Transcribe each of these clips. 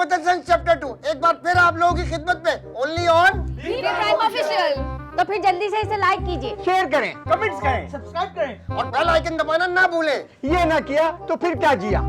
Rajput sons chapter 2 एक बार फिर आप लोगों की खिदमत में, ओनली ऑन प्राइम ऑफिशियल। तो फिर जल्दी से इसे लाइक कीजिए, शेयर करें, कमेंट्स करें, सब्सक्राइब करें और बेल आइकन दबाना ना भूलें। ये ना किया तो फिर क्या जिया।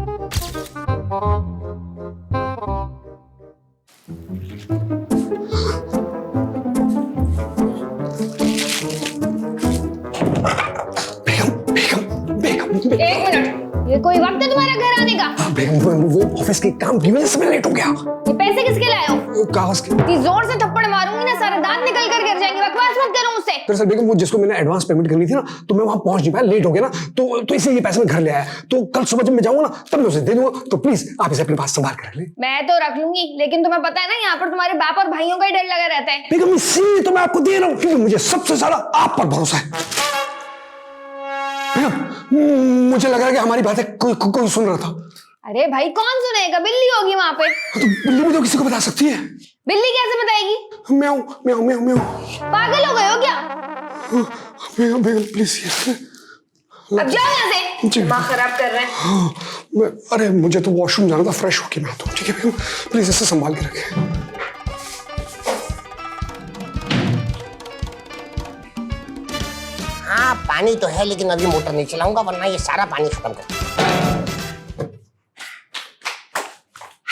एक मिनट, ये कोई वक्त है तुम्हारा घर आने का? बेगम वो ऑफिस के काम की वजह से मैं लेट हो गया। ये पैसे किसके लाए हो? कागज के। इतनी जोर से थप्पड़ मारूंगी ना सारे दांत निकल कर गिर जाएंगे। बकवास मत करो मुझसे। दरअसल बेगम वो जिसको मैंने एडवांस पेमेंट करनी थी ना, तो मैं वहां पहुंच नहीं पाया, लेट हो गया ना, तो इसलिए ये पैसे मैं घर ले आया। तो कल सुबह जब मैं जाऊंगा ना तब मैं उसे दे दूंगा। तो प्लीज आप इसे अपने पास संभाल कर रख ले। मैं तो रख लूंगी, लेकिन तुम्हें पता है ना यहाँ पर तुम्हारे बाप और भाइयों का ही डर लगा रहता है। बेगम इसीलिए तो मैं आपको दे रहा हूँ, क्योंकि मुझे सबसे ज्यादा आप पर भरोसा है। मुझे लग रहा है कि हमारी बातें कोई सुन रहा था। अरे भाई कौन सुनेगा? बिल्ली होगी वहां पे। तो बिल्ली भी तो किसी को बता सकती है। बिल्ली कैसे बताएगी? म्याऊं म्याऊं म्याऊं म्याऊं। पागल हो गए हो क्या? बेगम बेगम प्लीज। अब जाओ यहाँ से, दिमाग खराब कर रहे हैं। हाँ, अरे मुझे तो वॉशरूम जाना था, फ्रेश होके मैं आता हूँ। ठीक है बेगम, प्लीज इसे संभाल के रखें। हाँ पानी तो है, लेकिन अभी मोटर नहीं चलाऊंगा वरना ये सारा पानी खत्म कर।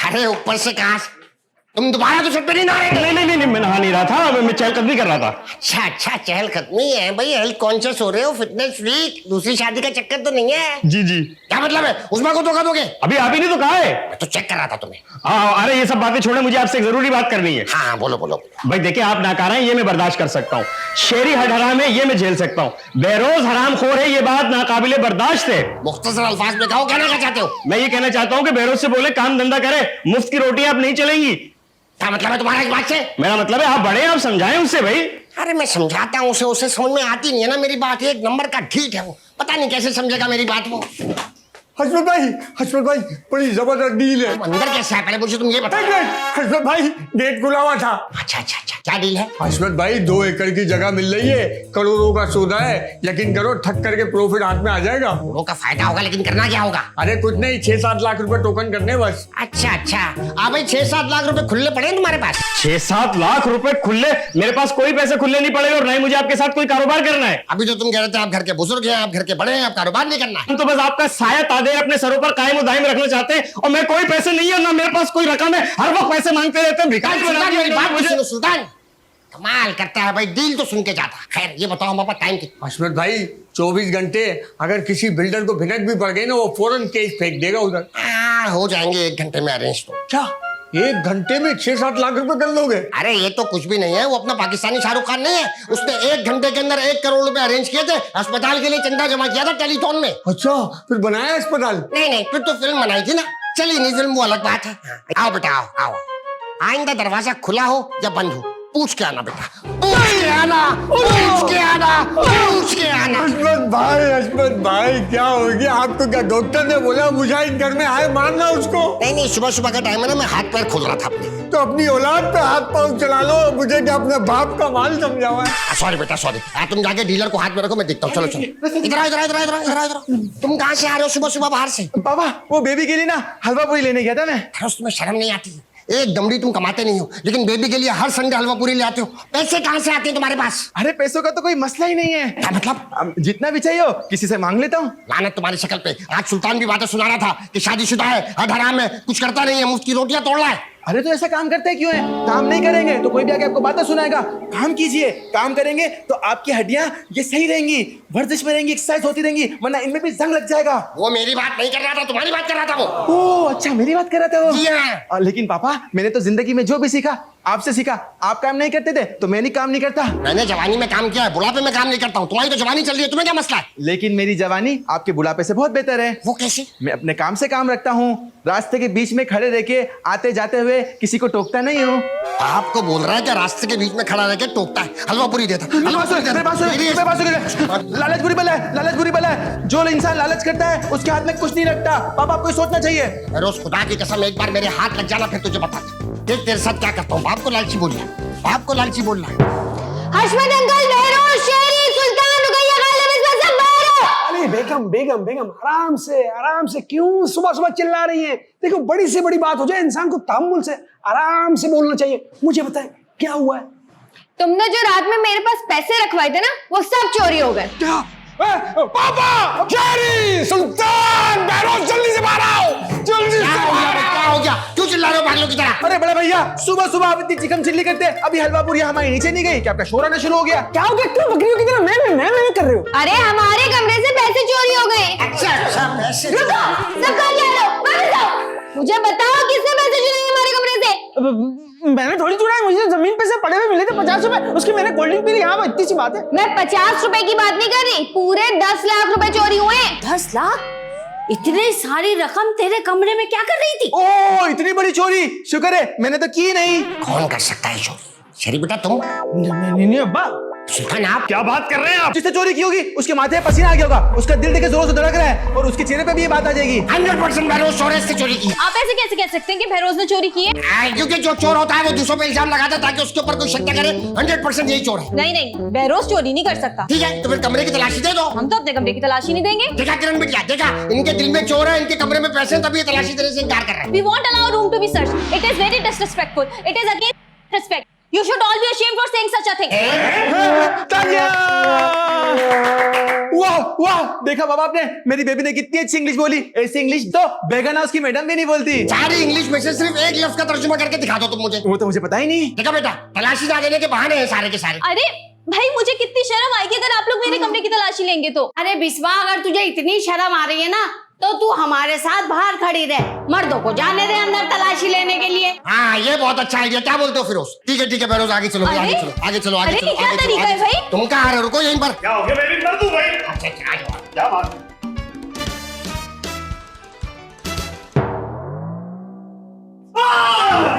अरे ऊपर से कहा तुम दोबारा तो छत पे नहीं नहा रहे? नहीं मैं नहा नहीं रहा था, मैं चहलकदमी कर रहा था। अच्छा चहलकदमी है भाई, हेल्थ कॉन्शियस हो रहे हो, फिटनेस फ्रीक। दूसरी शादी का चक्कर तो नहीं है? जी क्या मतलब है? उसमें को धोखा दोगे? अभी आप ही ने तो कहा है। मैं तो चेक कर रहा था तुम्हें। अरे ये सब बातें छोड़े, मुझे आपसे एक जरूरी बात करनी है। हाँ बोलो बोलो। भाई देखिए, आप नाकारा हैं ये मैं बर्दाश्त कर सकता हूँ, शेरी हड हराम है ये मैं झेल सकता हूँ, बेरोज हराम खोर है ये बात नाकाबिले बर्दाश्त है। मुख्तसर अल्फाज में कहो, कहना क्या चाहते हो? मैं ये कहना चाहता हूँ कि बेरोज से बोले काम धंधा करे, मुफ्त की रोटियां आप नहीं चलेंगी। क्या मतलब है तुम्हारा इस बात से? मेरा मतलब है आप बड़े हैं, आप समझाएं उससे भाई। अरे मैं समझाता हूँ उसे समझ में आती नहीं है ना मेरी बात। एक नंबर का ढीठ है वो, पता नहीं कैसे समझेगा मेरी बात वो। हसमत भाई बड़ी जबरदस्त डील है। अंदर कैसे है पहले मुझे तुम ये बताओ। हसमत भाई गेट खुला हुआ था। अच्छा क्या डील है? हसमत भाई 2 एकड़ की जगह मिल रही है, करोड़ों का सौदा है। यकीन करो ठग करके प्रॉफिट हाथ में आ जाएगा। करोड़ों का फायदा होगा, लेकिन करना क्या होगा? अरे कुछ नहीं, 6-7 लाख रुपए टोकन करने बस। अच्छा भाई 6-7 लाख रुपए खुले पड़े हैं तुम्हारे पास? 6-7 लाख रुपए खुले? मेरे पास कोई पैसे खुले नहीं पड़े और नहीं मुझे आपके साथ कोई कारोबार करना है। अभी तो तुम कह रहे थे आप घर के बुजुर्ग हैं, आप घर के बड़े हैं, आप कारोबार नहीं करना है। हम तो बस आपका साया तादेर अपने सरों पर कायम दायम रखना चाहते हैं, और मैं कोई पैसे नहीं है ना मेरे पास कोई रकम है, हर वक्त पैसे मांगते रहते हैं। भिखारी बना दिया मेरी बात मुझे। सुनो सुल्तान, कमाल करता है भाई, डील तो सुन के जाता। खैर ये बताओ हमारे पास टाइम कितना? हसमत भाई 24 घंटे। अगर किसी बिल्डर को भिनक भी पड़ गई ना, वो फौरन केस फेंक देगा उधर। हो जाएंगे 1 घंटे में अरेंज तो। क्या 1 घंटे में 6-7 लाख रुपए कर लोगे? अरे ये तो कुछ भी नहीं है, वो अपना पाकिस्तानी शाहरुख खान नहीं है, उसने 1 घंटे के अंदर 1 करोड़ रुपए अरेंज किए थे। अस्पताल के लिए चंदा जमा किया था टेलीथॉन में। अच्छा फिर बनाया अस्पताल? नहीं फिर तो फिल्म बनाई थी ना। चली नहीं फिल्म वो अलग बात है। आओ बेटा आओ। आइंदा दरवाजा खुला हो या बंद हो पूछ के आना बेटा, पूछ के आना। हसमत भाई क्या हो गया आपको? क्या डॉक्टर ने बोला मुजाहिद घर में आए मारना उसको? नहीं सुबह का टाइम है ना, मैं हाथ पैर खोल रहा था अपने। तो अपनी औलाद पे हाथ पांव चला लो, मुझे क्या अपने बाप का माल समझा हुआ है? सॉरी बेटा सॉरी। तुम जाके डीलर को हाथ में रखो, मैं देखता हूँ। चलो इधर। तुम कहाँ से आ रहे हो सुबह बाहर से? पापा वो बेबी के लिए ना हलवा पूरी लेने गया था मैं। तुम्हें शर्म नहीं आती? एक दमड़ी तुम कमाते नहीं हो, लेकिन बेबी के लिए हर संडे हलवा पूरी ले आते हो। पैसे कहाँ से आते हैं तुम्हारे पास? अरे पैसों का तो कोई मसला ही नहीं है। क्या मतलब? जितना भी चाहिए हो किसी से मांग लेता हूँ। लानत तुम्हारी शक्ल पे। आज सुल्तान भी बातें सुना रहा था कि शादीशुदा है, हद हराम है, कुछ करता नहीं है, मुफ्त की रोटियां तोड़ रहा है। अरे तो ऐसा काम करते क्यों है? काम नहीं करेंगे तो कोई भी आके आपको बातें सुनाएगा। काम कीजिए, काम करेंगे तो आपकी हड्डियां ये सही रहेंगी, वर्जिश में रहेंगी, एक्सरसाइज होती रहेंगी, वरना इनमें भी जंग लग जाएगा। वो मेरी बात नहीं कर रहा था, तुम्हारी बात कर रहा था वो। ओह अच्छा मेरी बात कर रहा था वो। जी हाँ। लेकिन पापा मैंने तो जिंदगी में जो भी सीखा आपसे सीखा। आप काम नहीं करते थे तो मैं नहीं काम नहीं करता। मैंने जवानी में काम किया है, बुढ़ापे में काम नहीं करता हूँ। तुम्हारी तो जवानी चल रही है, तुम्हें क्या मसला है? लेकिन मेरी जवानी आपके बुढ़ापे से बहुत बेहतर है। वो कैसे? मैं अपने काम से काम रखता हूँ, रास्ते के बीच में खड़े रह के आते जाते हुए किसी को टोकता नहीं हूँ। आपको बोल रहा है कि रास्ते के बीच में खड़ा रह के टोकता है, हलवा पूरी देता है। लालच बुरी बला है, लालच बुरी बला है। जो इंसान लालच करता है उसके हाथ में कुछ नहीं लगता। पापा आपको सोचना चाहिए। रोज खुदा की कसम एक बार मेरे हाथ लग जाना फिर तुझे बताता देख तेरे साथ क्या करता हूँ। बाप को लालची बोलना, बाप को लालची बोलना। हशमत अंकल, बहरो, शेरी, सुल्तान, रुकैया, गालिब, इसमें सब बाहर हो। अरे बेगम बेगम बेगम आराम से क्यों सुबह सुबह चिल्ला रही हैं? देखो बड़ी से बड़ी बात हो जाए इंसान को तहम्मुल से आराम से बोलना चाहिए। मुझे बताएं क्या हुआ है? तुमने जो रात में मेरे पास पैसे रखवाए थे ना, वो सब चोरी हो गए। क्या? पापा, जेरी, सुल्तान, बहरोज, जल्दी से बाहर आओ, जल्दी से बाहर आओ। क्या हो गया? क्यों चिल्ला रहे हो पागलों की तरह? अरे बड़े भैया, सुबह सुबह आप इतनी चिकन चिल्ली करते हैं, अभी हलवा पूरी हमारे नीचे नहीं गई क्या? आपका शोर आना शुरू हो गया? क्या हो गया? क्यों बकरियों की तरह मैं कर रहे हो? अरे हमारे कमरे से पैसे चोरी हो गए। अच्छा पैसे रुको, सब कर ले लो, वापस आओ। मुझे बताओ किसने पैसे चुराए हमारे कमरे से? मैंने थोड़ी चुराई, मुझे जमीन पे से पड़े हुए मिले थे 50 रुपए, उसकी मैंने कोल्ड ड्रिंक पी ली। हाँ इतनी सी बात है। मैं 50 रुपए की बात नहीं कर रही, पूरे 10 लाख रुपए चोरी हुए। 10 लाख? इतनी सारी रकम तेरे कमरे में क्या कर रही थी? ओ इतनी बड़ी चोरी, शुक्र है मैंने तो की नहीं। कौन कर सकता है चोरी? शेरी बेटा तुम? नहीं अब्बा, सुल्तान आप? क्या बात कर रहे हैं आप? जिसने चोरी की होगी उसके माथे में पसीना आ गया होगा, उसका दिल देखे जोरों से धड़क रहा है और उसके चेहरे पे भी ये बात आ जाएगी। 100% बहरोज चोर से चोरी की। आप ऐसे कैसे कह सकते हैं कि बहरोज ने चोरी की है? क्योंकि जो चोर होता है वो दूसरों पे इल्जाम लगाता है ताकि उसके ऊपर कोई शक न करे। 100% यही चोर है। नहीं, बहरोज चोरी नहीं कर सकता। ठीक है तो फिर कमरे की तलाशी दे दो। हम तो अपने कमरे की तलाशी नहीं देंगे। देखा किरण बिटिया, देखा इनके दिल में चोर है, इनके कमरे में पैसे हैं, तभी ये तलाशी देने से इनकार कर रहे हैं। We won't allow a room to be searched. It is very disrespectful. It is against respect. You should all be ashamed for saying such a thing. वाह वाह, देखा बाबा आपने, मेरी बेबी ने कितनी अच्छी इंग्लिश बोली। ऐसी इंग्लिश तो बेगन हाउस की मैडम भी नहीं बोलती। सारी इंग्लिश में से सिर्फ एक लफ्ज का तर्जुमा करके दिखा दो तुम मुझे। वो तो मुझे पता ही नहीं। देखा बेटा, तलाशी ना देने के बहाने हैं सारे के सारे। अरे भाई, मुझे कितनी शर्म आएगी अगर आप लोग मेरे कमरे की तलाशी लेंगे तो। अरे बिस्वा, अगर तुझे इतनी शर्म आ रही है ना तो तू हमारे साथ बाहर खड़ी रह, मर्दों को जाने दे अंदर तलाशी लेने के लिए। हाँ ये बहुत अच्छा आइडिया। क्या बोलते हो फिरोज? ठीक है बहरोज, आगे चलो, अरे? आगे चलो, आगे चलो, आगे अरे, चलो, क्या आगे चलो, तरीका है आगे भाई? चलो। तुम कहाँ आ रहे हो? रुको यहीं पर। क्या हो गया बेबी? कर दूं भाई? अच्छा आ जाओ। क्या बात?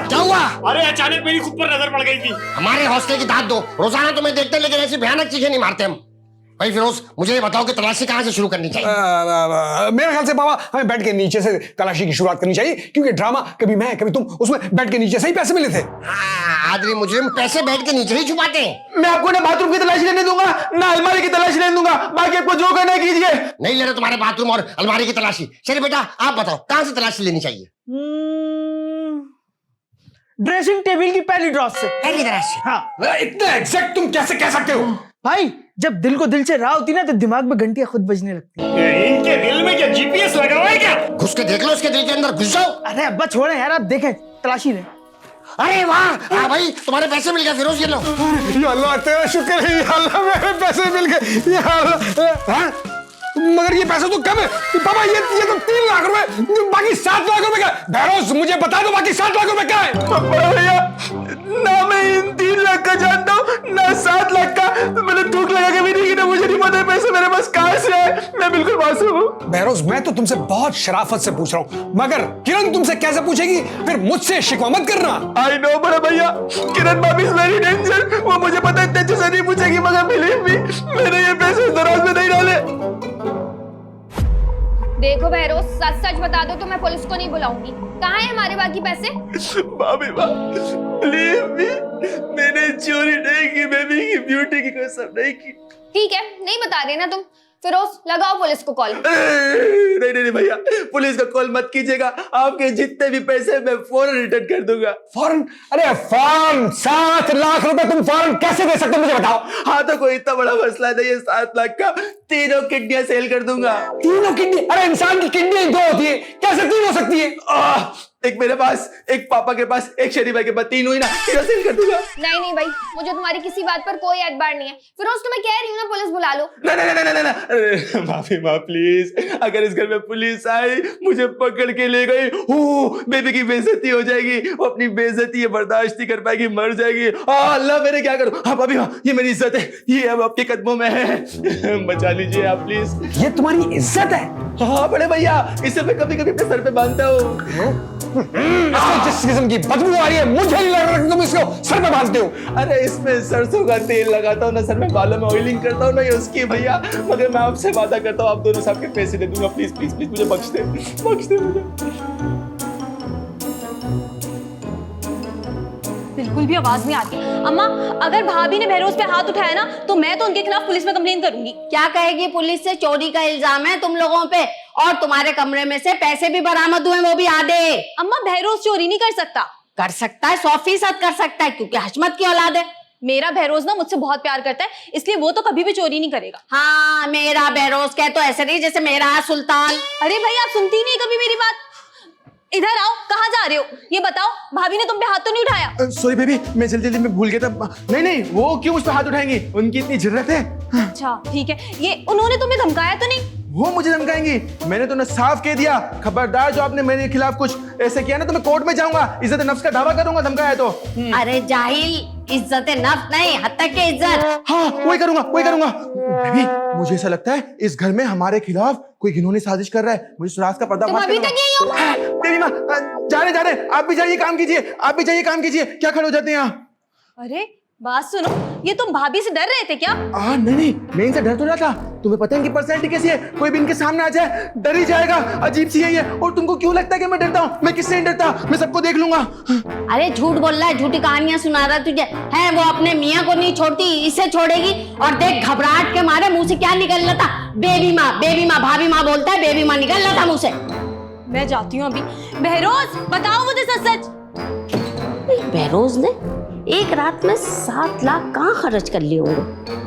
क्या हुआ? अरे अचानक मेरी खुद पर नजर पड़ गई थी। हमारे हौसले की दाद दो। रोजाना तुम्हें देखते हैं लेकिन ऐसी भयानक चीजें नहीं मारते हम। भाई फिरोज, मुझे ये बताओ कि तलाशी कहाँ से शुरू करनी चाहिए? मेरे ख्याल से बाबा हमें बेड के नीचे से तलाशी की शुरुआत करनी चाहिए, क्योंकि ड्रामा कभी मैं कभी तुम, उसमें बेड के नीचे से ही पैसे मिले थे। हाँ, आदमी मुजरिम पैसे बेड के नीचे ही छुपाते हैं। मैं आपको ना बाथरूम की तलाशी लेने दूंगा ना अलमारी की तलाशी लेने दूंगा, बाकी आपको जो करना है कीजिए। नहीं ले रहे तुम्हारे बाथरूम और अलमारी की तलाशी। चलिए बेटा आप बताओ कहाँ से तलाशी लेनी चाहिए? ड्रेसिंग टेबल की पहली ड्रॉर से। पहली तलाशी। हाँ इतना एग्जैक्ट तुम कैसे कह सकते हो? भाई, जब दिल को दिल से राह होती ना तो दिमाग में घंटियां खुद बजने लगती है। इनके दिल में क्या जीपीएस लगा हुआ है क्या? घुस के देख लो उसके दिल के अंदर, घुस जाओ। अरे अब्बा छोड़े यार, आप देखें, तलाशी लें। अरे वाह, हाँ भाई तुम्हारे पैसे मिल गए फिरोज, ये लो। या अल्लाह तेरा शुक्र है, या अल्लाह मेरे पैसे मिल गए, या अल्लाह। हाँ? मगर ये पैसे तो कम है बाबा, ये तो 3 लाख रुपए, बाकी 7 लाख रुपए का। बहरोज मुझे बता दो बाकी 7 लाख रुपए क्या है? भैया, ना मैं इन 3 लाख का जानता हूँ ना 7 लाख का, तो मैंने थूक लगा के भी नहीं कि ना मुझे नहीं पता पैसे मेरे पास कहाँ से आए। मैं बिल्कुल मासूम हूँ। बहरोज मैं तो तुमसे बहुत शराफत से पूछ रहा हूँ, मगर किरण तुमसे कैसे पूछेगी? फिर मुझसे शिकवा मत करना। आई नो बड़ा भैया, किरण भाभी इज वेरी डेंजर। वो मुझे पता है इतने अच्छे से नहीं पूछेगी, मगर बिलीव मी, मैंने ये पैसे दराज में नहीं डाले। देखो बहरोज, सच सच बता दो तो मैं पुलिस को नहीं बुलाऊंगी। कहाँ है हमारे बाकी पैसे? भाभी बिलीव मी, मैंने चोरी नहीं की, बेबी की ब्यूटी की कसम नहीं की। ठीक है, नहीं बता रहे ना तुम। फिरोज लगाओ पुलिस को कॉल। नहीं भैया, पुलिस का कॉल मत कीजिएगा। आपके जितने भी पैसे मैं फौरन रिटर्न कर दूंगा। फौरन? अरे फौरन 7 लाख रुपए तुम फौरन कैसे दे सकते हो मुझे बताओ? हाँ तो कोई इतना बड़ा मसला नहीं है, 7 लाख का 3 किडनियां सेल कर दूंगा। 3 किडनी? अरे इंसान की किडनी 2 होती है, कैसे 3 हो सकती है? एक मेरे पास, एक पापा के पास, एक शरीफ भाई के पास, 3 हुई ना, 3 सेल कर दूंगा। नहीं भाई, मुझे तुम्हारी किसी बात पर कोई एतबार नहीं है। फिरोज तुम्हें कह रही हूँ ना, पुलिस बुला लो। नहीं, माफी माँ प्लीज। अगर इस घर में पुलिस आई, मुझे पकड़ के ले गई, बेबी की बेइज्जती हो जाएगी। वो अपनी बेइज्जती ये बर्दाश्त नहीं कर पाएगी, मर जाएगी। अल्लाह मेरे क्या करूं? हाँ भाभी, हाँ ये मेरी इज्जत है, ये अब आपके कदमों में है। बचा लीजिए आप प्लीज। ये तुम्हारी इज्जत है? हाँ बड़े भैया, इसे मैं कभी कभी अपने सर पे बांधता हूँ। इसमें जिस किस्म की बदबू आ रही है, मुझे नहीं लग रहा कि तुम इसको सर पे बांधते हो। अरे इसमें सरसों का तेल लगाता हूँ ना, सर में बालों में ऑयलिंग करता हूँ ना, ये उसकी भैया। मगर मैं आपसे वादा करता हूँ, आप दोनों सबके पैसे दे दूंगा। प्लीज प्लीज प्लीज मुझे बख्श दे मुझे। बिल्कुल भी आवाज नहीं आती। अम्मा, अगर भाभी ने बहरोज पे हाथ उठाया ना तो मैं तो उनके खिलाफ पुलिस में कंप्लेन करूंगी। क्या कहेगी पुलिस से? चोरी का इल्जाम है तुम लोगों पे, और तुम्हारे कमरे में से पैसे भी बरामद हुए, वो भी आधे। अम्मा, बहरोज चोरी नहीं कर सकता। कर सकता है, 100% कर सकता है, क्योंकि हशमत की औलाद है। मेरा बहरोज ना मुझसे बहुत प्यार करता है, इसलिए वो तो कभी भी चोरी नहीं करेगा। हाँ, मेरा बहरोज कह तो ऐसे नहीं जैसे मेरा सुल्तान। अरे भाई, आप सुनती नहीं कभी मेरी बात। इधर आओ, कहाँ जा रहे हो ये बताओ? भाभी ने तुम पे हाथ तो नहीं उठाया? सॉरी बेबी, मैं जल्दी जल्दी में भूल गया था। नहीं नहीं, वो क्यों मुझ पे हाथ उठाएंगी? उनकी इतनी जरूरत है? अच्छा ठीक है, ये उन्होंने तुम्हें धमकाया तो नहीं? वो मुझे धमकाएंगी? मैंने तो उन्हें साफ कह दिया, खबरदार जो आपने मेरे खिलाफ कुछ ऐसे किया ना तो मैं कोर्ट में जाऊंगा, इज्जत नफ्स का दावा करूंगा धमकाया तो। अरे जाहिल, इज्जत नफ्स नहीं, हद तक की इज्जत। हाँ, वही करूंगा वही करूंगा। बेबी, मुझे ऐसा लगता है इस घर में हमारे खिलाफ कोई घिनौनी साजिश कर रहा है। मुझे सुराग का पर्दा तुम अभी तक यही हो? बेबी माँ, जा रहे आप भी जाइए, काम कीजिए, आप भी जाइए, काम कीजिए। क्या खड़े हो जाते हैं यहाँ? अरे बात सुनो, ये तुम भाभी से डर रहे थे क्या? नहीं, मैं इनसे डर तो रहा था। तुम्हें पता है इनकी पर्सनैलिटी कैसी है, कोई भी इनके सामने आ जाए डर ही जाएगा, अजीब सी है ये। और तुमको क्यों लगता है कि मैं डरता हूँ? मैं किससे नहीं डरता, मैं सबको देख लूंगा। अरे झूठ बोल रहा है, झूठी कहानियां सुना रहा है तुझे। है वो अपने मियाँ को नहीं छोड़ती, इसे छोड़ेगी। और देख, घबराहट के मारे मुंह से क्या निकल रहा था? बेबी माँ, भाभी माँ बोलता है, बेबी माँ निकल रहा था मुंह से। मैं जाती हूँ अभी। बहरोज, बताओ मुझे सच सच। बहरोज ने एक रात में 7 लाख कहाँ खर्च कर लिए होंगे?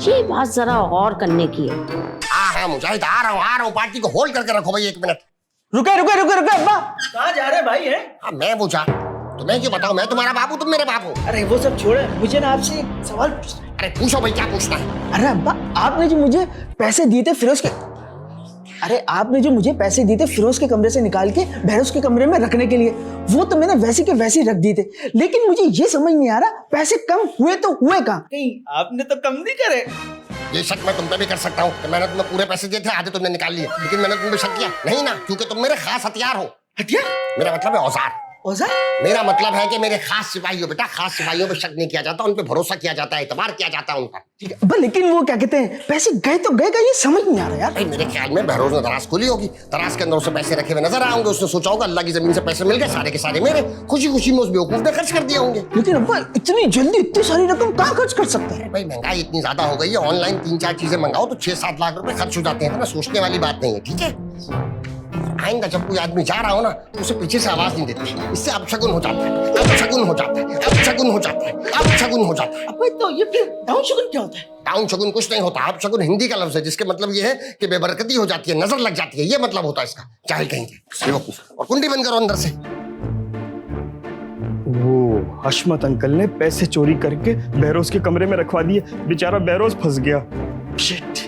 ये बात जरा और करने की है। हाँ मुजाहिद, आ रहा हूँ। पार्टी को होल्ड करके रखो भाई 1 मिनट। रुके अब्बा। कहाँ जा रहे भाई है? हाँ मैं पूछा, तुम्हें ये बताओ, मैं तुम्हारा बाबू, तुम मेरे बाबू? अरे वो सब छोड़े, मुझे ना आपसे एक सवाल पूछना है। अरे पूछो भाई, क्या पूछना है? अरे अब्बा, आपने जो मुझे पैसे दिए थे फिरोज के, फिरोज के कमरे से निकाल के बहरोज के कमरे में रखने के लिए, वो तो मैंने वैसे के वैसे रख दिए थे। लेकिन मुझे ये समझ नहीं आ रहा, पैसे कम हुए तो हुए कहाँ? कहीं आपने तो कम नहीं करे? ये शक मैं तुम पे भी कर सकता हूँ कि मैंने तुम्हें पूरे पैसे दिए थे, आधे तुमने निकाल लिए। लेकिन मैंने तुम पे शक किया नहीं ना, क्योंकि तुम मेरे खास हथियार हो। हथियार? मेरा मतलब है औजार। औजार? मेरा मतलब है कि मेरे खास सिपाही हो बेटा। खास सिपाहियों पे शक नहीं किया जाता, उन पे भरोसा किया जाता है, एतबार किया जाता है उन पर। ठीक है अब्बा, लेकिन वो क्या कहते हैं, पैसे गए तो गए का ये समझ नहीं आ रहा यार। भाई मेरे ख्याल में बहरोज ने दराज खोली होगी, दराज के अंदर उसे पैसे रखे हुए नजर आएंगे। उसने सोचा होगा अल्लाह की जमीन से पैसे मिल गए, सारे के सारे मेरे। खुशी खुशी में उस बेवकूफ ने खर्च कर दिए होंगे। लेकिन अब्बा, इतनी जल्दी इतनी सारी रकम कहाँ खर्च कर सकता है? भाई महंगाई इतनी ज्यादा हो गई है, ऑनलाइन 3-4 चीजें मंगाओ तो 6-7 लाख रुपए खर्च हो जाते हैं। ना सोचने वाली बात नहीं है, ठीक है? आइंदा जब कोई आदमी जा रहा हो ना तो उसे पीछे से आवाज नहीं देते, इससे अपशगुन हो जाता है, अपशगुन हो जाता है, अपशगुन हो जाता है, अपशगुन हो जाता है। अबे तो ये फिर डाउन शगुन क्या होता है? डाउन शगुन कुछ नहीं होता। अपशगुन हिंदी का लफ्ज है जिसके मतलब ये है कि बेबरकती हो जाती है, नजर लग जाती है, ये मतलब होता है इसका। जाहिल कहेंगे बेवकूफ। और कुंडी बंद करो अंदर से। वो हशमत अंकल ने पैसे चोरी करके बहरोज के कमरे में रखवा दिए, बेचारा बहरोज फंस गया। शिट।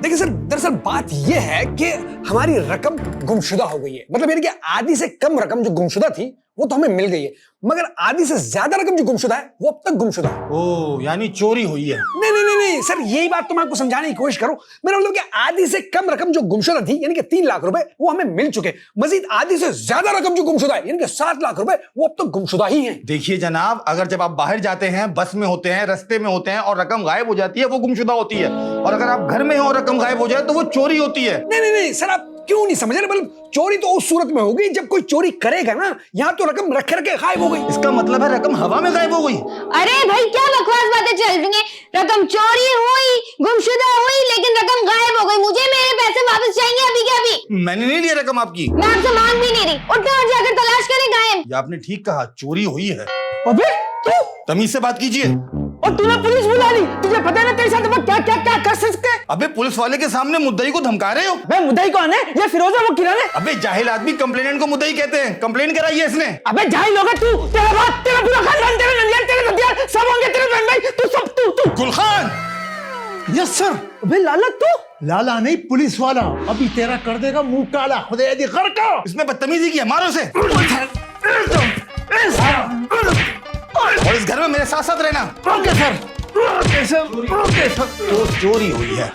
देखिए सर, दरअसल बात यह है कि हमारी रकम गुमशुदा हो गई है। मतलब यानी कि आधी से कम रकम जो गुमशुदा थी वो तो हमें मिल गई है, मगर आधी से ज्यादा रकम जो गुमशुदा है वो अब तक गुमशुदा है। ओह, यानी चोरी हुई है? नहीं सर, यही बात तो मैं आपको समझाने की कोशिश करूं। मेरा मतलब कि आधी से कम रकम जो गुमशुदा थी यानी कि 3 लाख रुपए वो हमें मिल चुके। मजीद आधी से ज्यादा रकम जो गुमशुदा है यानी कि 7 लाख रुपए वो अब तक गुमशुदा ही है। देखिए जनाब, अगर जब आप बाहर जाते हैं, बस में होते हैं, रास्ते में होते हैं और रकम गायब हो जाती है, वो गुमशुदा होती है। और अगर आप घर में हो और रकम गायब हो जाए तो वो चोरी होती है। नहीं सर, आप क्यों नहीं समझ रहे? मतलब चोरी तो उस सूरत में होगी जब कोई चोरी करेगा ना, यहाँ तो रकम रखे रखे गायब हो गई। इसका मतलब है रकम हवा में गायब हो गई। अरे भाई, क्या बकवास बातें चल रही हैं? रकम चोरी हुई, गुमशुदा हुई, लेकिन रकम गायब हो गई। मुझे मेरे पैसे वापस चाहिए अभी के अभी। मैंने नहीं लिया रकम आपकी। मैं आपसे मांग भी नहीं रही। उठो और जाकर तलाश करें गायब। ये आपने ठीक कहा, चोरी हुई है। अबे तू, तमीज से बात कीजिए। और तूने पुलिस बुला ली, तुझे पता है ना तेरे साथ क्या क्या क्या कर सकते हैं? अबे पुलिस वाले के सामने मुद्दई को धमका रहे हो? बे मुद्दई कौन है? ये फिरोज है, वो किराने। अबे जाहिल आदमी कंप्लेनेंट को मुद्दई कहते हैं। कंप्लेन कराई है इसने। अबे जाहिल होगा तू, तेरा बाप, तेरा पूरा खानदान, तेरे ननियाल, तेरे नदियाल सब होंगे तेरे बहन भाई। तू सब तू गुलखान। Yes sir. अबे लाला तू? लाला नहीं, पुलिस वाला। अभी तेरा कर देगा मुंह काला, खुदा दी घर का। इसने बदतमीजी की, मारो इसे। और इस घर में मेरे साथ साथ रहना। Okay sir. Okay sir. तो चोरी हुई है।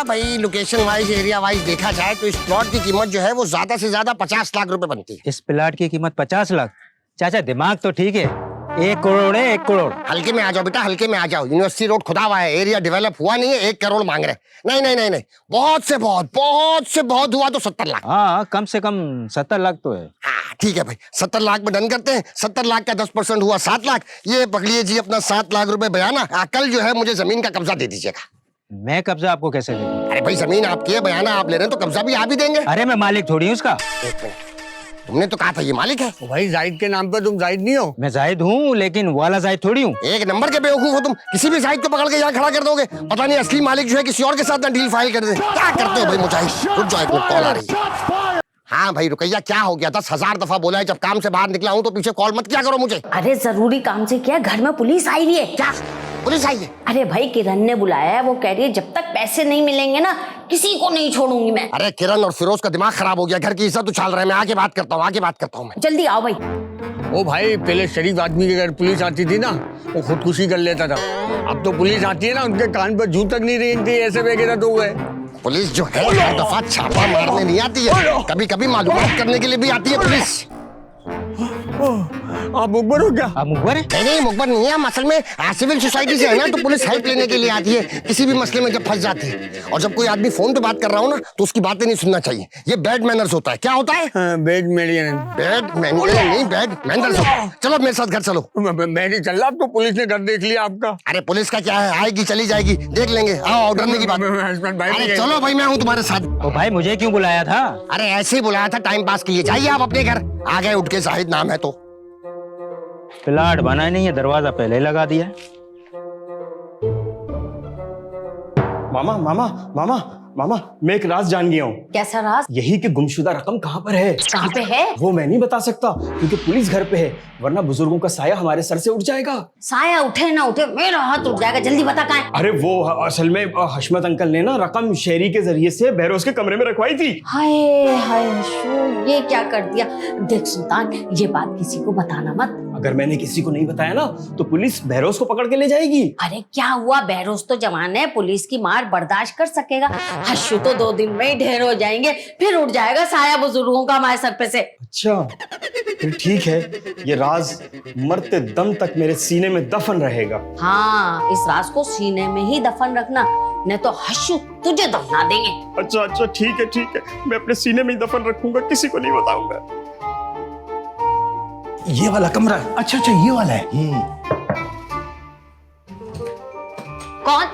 भाई लोकेशन वाइज, एरिया वाइज देखा जाए तो इस प्लॉट की कीमत जो है वो ज्यादा से ज्यादा 50 लाख रुपए बनती है। इस प्लाट की कीमत 50 लाख? चाचा दिमाग तो ठीक है, 1 करोड़ है, 1 करोड़। हल्के में आ जाओ बेटा, हल्के में आ जाओ। यूनिवर्सिटी रोड खुदा हुआ है, एरिया डेवलप हुआ नहीं है, 1 करोड़ मांग रहे। नहीं नहीं नहीं नहीं, बहुत से बहुत हुआ तो 70 लाख। हाँ, कम से कम 70 लाख तो है। हाँ, ठीक है भाई, 70 लाख में डन करते हैं। 70 लाख का 10% हुआ 7 लाख। ये पकड़िए जी अपना 7 लाख रुपए बयाना। कल जो है मुझे जमीन का कब्जा दे दीजिएगा। मैं कब्जा आपको कैसे दे दूं? अरे भाई जमीन आपकी है, बयाना आप ले रहे हैं तो कब्जा भी आप ही देंगे। अरे मैं मालिक थोड़ी हूँ उसका। एक मिनट, तुमने तो कहा था ये मालिक है। भाई जाहिद के नाम पे तुम जाहिद नहीं हो। मैं जाहिद हूँ, लेकिन वाला जाहिद थोड़ी हूँ। एक नंबर के बेवकूफ हो तुम। किसी भी जाहिद को पकड़ के यहाँ खड़ा कर दोगे, पता नहीं असली मालिक जो है किसी और के साथ ना डील फाइल कर दे। क्या करते हो भाई मुजाहिद? रुक जाओ, कॉल आ रही है। हाँ भाई रुकैया, क्या हो गया? 10,000 दफा बोला है जब काम से बाहर निकला हूँ तो पीछे कॉल मत किया करो मुझे। अरे जरूरी काम से क्या, घर में पुलिस आई हुई है। क्या पुलिस आई है? अरे भाई किरण ने बुलाया है, वो कह रही है जब तक पैसे नहीं मिलेंगे ना किसी को नहीं छोड़ूंगी मैं। अरे किरण और फिरोज का दिमाग खराब हो गया, घर की इज्जत उछाल रहे हैं। मैं आगे बात करता हूँ, आगे बात करता हूँ मैं। जल्दी आओ भाई। ओ भाई, पहले शरीफ आदमी के घर पुलिस आती थी ना, वो खुदकुशी कर लेता था। अब तो पुलिस आती है ना, उनके कान पर जू तक नहीं रेंगती, ऐसे बेगैरत हो गए। पुलिस जो है हर दफा छापा मारने नहीं आती है, कभी कभी मालूमात करने के लिए भी आती है पुलिस। आप मुखबर हो क्या? आप मुखबर है? नहीं मुखबर नहीं है हम, असल में सिविल सोसाइटी से है ना, तो पुलिस हेल्प लेने के लिए आती है किसी भी मसले में जब फंस जाती है। और जब कोई आदमी फोन पे बात कर रहा हो ना तो उसकी बातें नहीं सुनना चाहिए, ये बैड मैनर्स होता है। क्या होता है? Bad manners. बैड मैनर्स नहीं, बैड मैनर्स होता है। चलो मेरे साथ घर चलो। मैं नहीं चल रहा, अब तो पुलिस ने घर देख लिया आपका। अरे पुलिस का क्या है, आएगी चली जाएगी, देख लेंगे। आओ ऑर्डर करने की बात। अरे चलो भाई, मैं हूँ तुम्हारे साथ। ओ भाई, मुझे क्यों बुलाया था? अरे ऐसे ही बुलाया था टाइम पास के लिए। जाइए आप अपने घर। आ गए उठ के, जाहिद नाम है तो। प्लाट बना नहीं है, दरवाजा पहले ही लगा दिया। मामा मामा मामा मामा, मैं एक राज जान गया हूँ। कैसा राज? यही कि गुमशुदा रकम कहाँ पर है। कहाँ पे है? वो मैं नहीं बता सकता क्योंकि पुलिस घर पे है, वरना बुजुर्गों का साया हमारे सर से उठ जाएगा। साया उठे ना उठे मेरा हाथ उठ जाएगा। जल्दी बता कहाँ है? अरे वो असल में हशमत अंकल ने ना रकम शेरी के जरिए से बहरोज के कमरे में रखवाई थी। हाय हाय हशू, ये क्या कर दिया? देख सुल्तान, ये बात किसी को बताना मत। अगर मैंने किसी को नहीं बताया ना तो पुलिस बहरोज को पकड़ के ले जाएगी। अरे क्या हुआ, बहरोज तो जवान है, पुलिस की मार बर्दाश्त कर सकेगा। हशू तो 2 दिन में ही ढेर हो जाएंगे, फिर उठ जाएगा साया बुजुर्गों का हमारे सर पे से। अच्छा फिर ठीक है, ये राज मरते दम तक मेरे सीने में दफन रहेगा। हाँ, इस राज को सीने में ही दफन रखना, नहीं तो हशू तुझे दफना देंगे। अच्छा ठीक है, मैं अपने सीने में ही दफन रखूंगा, किसी को नहीं बताऊंगा। ये वाला कमरा है। अच्छा ये वाला है। कौन?